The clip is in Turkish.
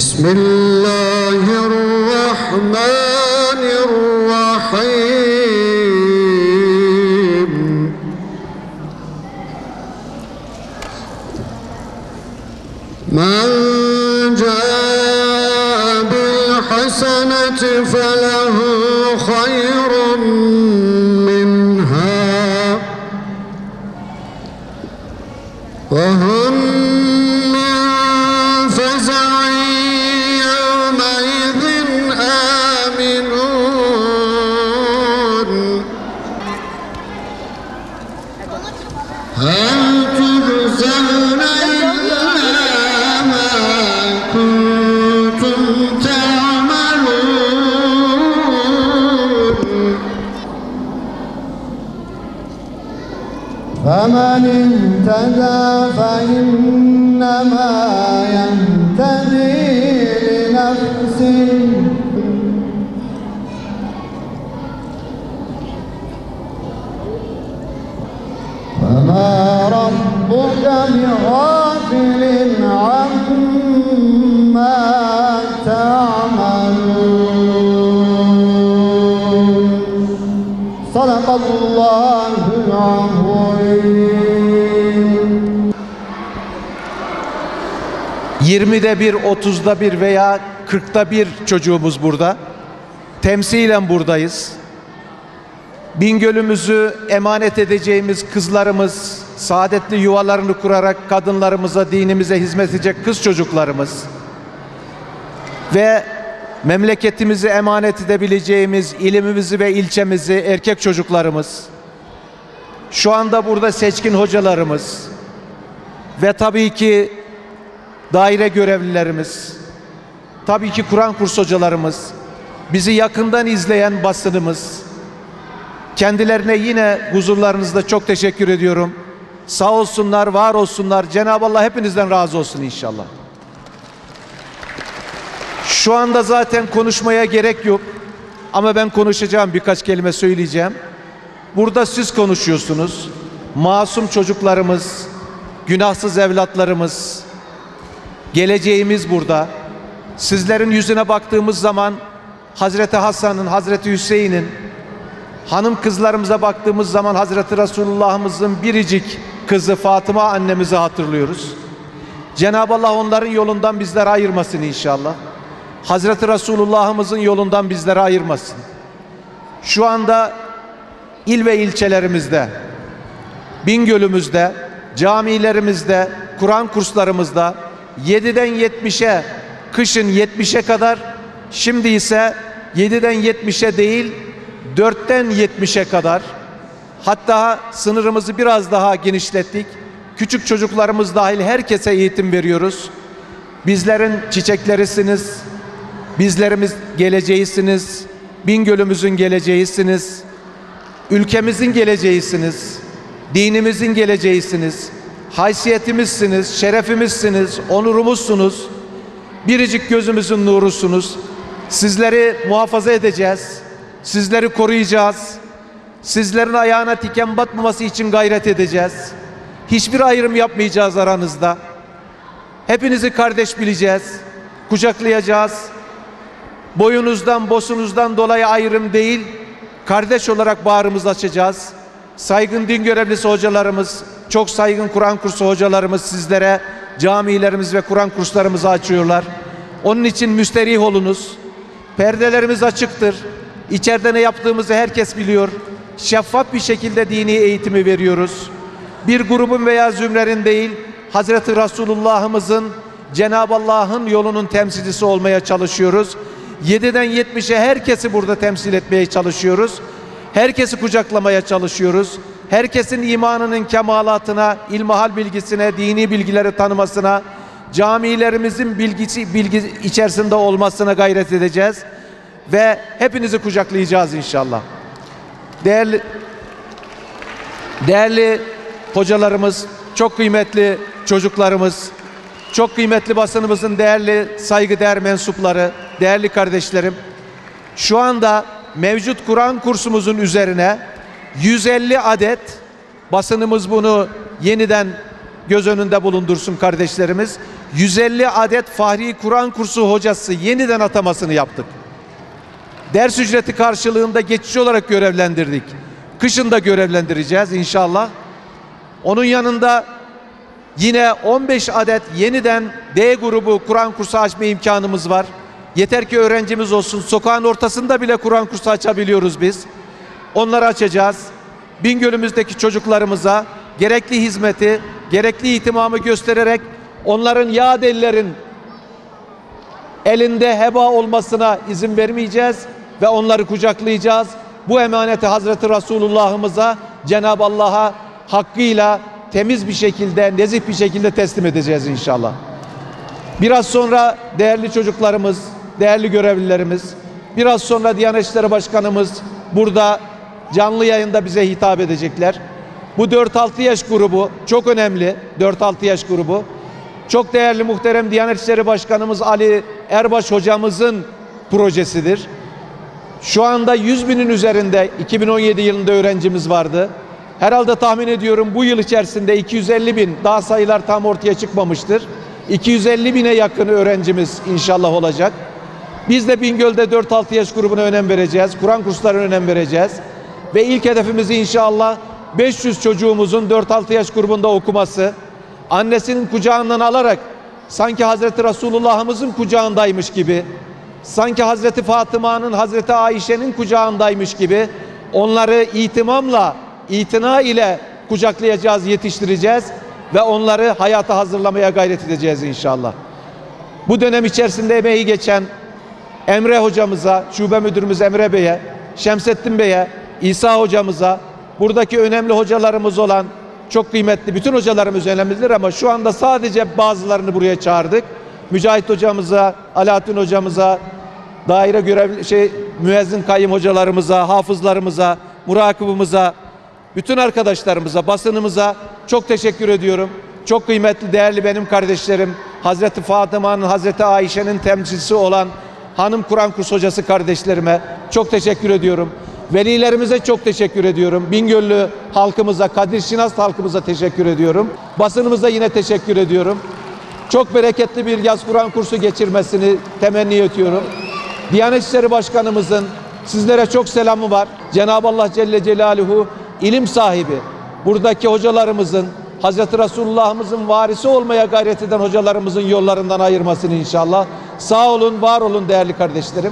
Bismillahirrahmanirrahim. Men caa bil haseneti felehu hayrun minha ve hum فَمَنِ اهْتَدَى فَإِنَّمَا يَهْتَدِي لِنَفْسِهِ وَمَا رَبُّكَ بِغَافِلٍ عَمَّا تَعْمَلُونَ. Sadakallahul azim. 20'de bir, 30'da bir veya 40'da bir çocuğumuz burada. Temsilen buradayız. Bingöl'ümüzü emanet edeceğimiz kızlarımız, saadetli yuvalarını kurarak kadınlarımıza, dinimize hizmet edecek kız çocuklarımız ve memleketimizi emanet edebileceğimiz ilimimizi ve ilçemizi erkek çocuklarımız, şu anda burada seçkin hocalarımız ve tabii ki daire görevlilerimiz, tabii ki Kur'an kurs hocalarımız, bizi yakından izleyen basınımız, kendilerine yine huzurlarınızda çok teşekkür ediyorum. Sağ olsunlar, var olsunlar. Cenab-ı Allah hepinizden razı olsun inşallah. Şu anda zaten konuşmaya gerek yok. Ama ben konuşacağım, birkaç kelime söyleyeceğim. Burada siz konuşuyorsunuz. Masum çocuklarımız, günahsız evlatlarımız, geleceğimiz burada. Sizlerin yüzüne baktığımız zaman Hazreti Hasan'ın, Hazreti Hüseyin'in, hanım kızlarımıza baktığımız zaman Hazreti Resulullah'ımızın biricik kızı Fatıma annemizi hatırlıyoruz. Cenab-ı Allah onların yolundan bizleri ayırmasın inşallah. Hazreti Resulullah'ımızın yolundan bizleri ayırmasın. Şu anda il ve ilçelerimizde, Bingöl'ümüzde, camilerimizde, Kur'an kurslarımızda 7'den 70'e, kışın 70'e kadar, şimdi ise 7'den 70'e değil 4'ten 70'e kadar, hatta sınırımızı biraz daha genişlettik. Küçük çocuklarımız dahil herkese eğitim veriyoruz. Bizlerin çiçeklerisiniz, bizlerimiz geleceğisiniz, Bingöl'ümüzün geleceğisiniz, ülkemizin geleceğisiniz, dinimizin geleceğisiniz, haysiyetimizsiniz, şerefimizsiniz, onurumuzsunuz, biricik gözümüzün nurusunuz. Sizleri muhafaza edeceğiz, sizleri koruyacağız, sizlerin ayağına tiken batmaması için gayret edeceğiz. Hiçbir ayrım yapmayacağız aranızda. Hepinizi kardeş bileceğiz, kucaklayacağız. Boyunuzdan, bosunuzdan dolayı ayrım değil, kardeş olarak bağrımızı açacağız. Saygın din görevlisi hocalarımız, çok saygın Kur'an kursu hocalarımız sizlere camilerimiz ve Kur'an kurslarımızı açıyorlar. Onun için müsterih olunuz. Perdelerimiz açıktır. İçeride ne yaptığımızı herkes biliyor. Şeffaf bir şekilde dini eğitimi veriyoruz. Bir grubun veya zümrenin değil, Hazreti Resulullah'ımızın, Cenab-ı Allah'ın yolunun temsilcisi olmaya çalışıyoruz. 7'den 70'e herkesi burada temsil etmeye çalışıyoruz. Herkesi kucaklamaya çalışıyoruz. Herkesin imanının kemalatına, ilmihal bilgisine, dini bilgileri tanımasına, camilerimizin bilgi içerisinde olmasına gayret edeceğiz. Ve hepinizi kucaklayacağız inşallah. Değerli hocalarımız, çok kıymetli çocuklarımız, çok kıymetli basınımızın değerli saygıdeğer mensupları, değerli kardeşlerim, şu anda mevcut Kur'an kursumuzun üzerine 150 adet, basınımız bunu yeniden göz önünde bulundursun kardeşlerimiz, 150 adet Fahri Kur'an kursu hocası yeniden atamasını yaptık. Ders ücreti karşılığında geçici olarak görevlendirdik. Kışın da görevlendireceğiz inşallah. Onun yanında yine 15 adet yeniden D grubu Kur'an kursu açma imkanımız var. Yeter ki öğrencimiz olsun. Sokağın ortasında bile Kur'an kursu açabiliyoruz biz. Onları açacağız. Bingöl'ümüzdeki çocuklarımıza gerekli hizmeti, gerekli ihtimamı göstererek onların yad ellerin elinde heba olmasına izin vermeyeceğiz ve onları kucaklayacağız. Bu emaneti Hazreti Resulullah'ımıza, Cenab-ı Allah'a hakkıyla temiz bir şekilde, nezih bir şekilde teslim edeceğiz inşallah. Biraz sonra değerli çocuklarımız, değerli görevlilerimiz, biraz sonra Diyanet İşleri Başkanımız burada canlı yayında bize hitap edecekler. Bu 4-6 yaş grubu çok önemli. 4-6 yaş grubu. Çok değerli muhterem Diyanet İşleri Başkanımız Ali Erbaş hocamızın projesidir. Şu anda 100 binin üzerinde 2017 yılında öğrencimiz vardı. Herhalde tahmin ediyorum bu yıl içerisinde 250 bin, daha sayılar tam ortaya çıkmamıştır. 250 bine yakın öğrencimiz inşallah olacak. Biz de Bingöl'de 4-6 yaş grubuna önem vereceğiz. Kur'an kurslarına önem vereceğiz. Ve ilk hedefimizi inşallah 500 çocuğumuzun 4-6 yaş grubunda okuması, annesinin kucağından alarak sanki Hazreti Resulullah'ımızın kucağındaymış gibi, sanki Hazreti Fatıma'nın, Hazreti Ayşe'nin kucağındaymış gibi onları itimamla, itina ile kucaklayacağız, yetiştireceğiz ve onları hayata hazırlamaya gayret edeceğiz inşallah. Bu dönem içerisinde emeği geçen Emre hocamıza, şube müdürümüz Emre Bey'e, Şemsettin Bey'e, İsa hocamıza, buradaki önemli hocalarımız olan, çok kıymetli, bütün hocalarımız önemlidir ama şu anda sadece bazılarını buraya çağırdık. Mücahit hocamıza, Alaaddin hocamıza, daire müezzin kayyım hocalarımıza, hafızlarımıza, murakibimize, bütün arkadaşlarımıza, basınımıza çok teşekkür ediyorum. Çok kıymetli, değerli benim kardeşlerim, Hazreti Fatıma'nın, Hazreti Ayşe'nin temsilcisi olan hanım Kur'an kursu hocası kardeşlerime çok teşekkür ediyorum. Velilerimize çok teşekkür ediyorum. Bingöllü halkımıza, Kadir Şinas halkımıza teşekkür ediyorum. Basınımıza yine teşekkür ediyorum. Çok bereketli bir yaz Kur'an kursu geçirmesini temenni ediyorum. Diyanet İşleri Başkanımızın sizlere çok selamı var. Cenab-ı Allah Celle Celaluhu ilim sahibi, buradaki hocalarımızın, Hazreti Resulullah'ımızın varisi olmaya gayret eden hocalarımızın yollarından ayırmasını inşallah. Sağ olun, var olun değerli kardeşlerim.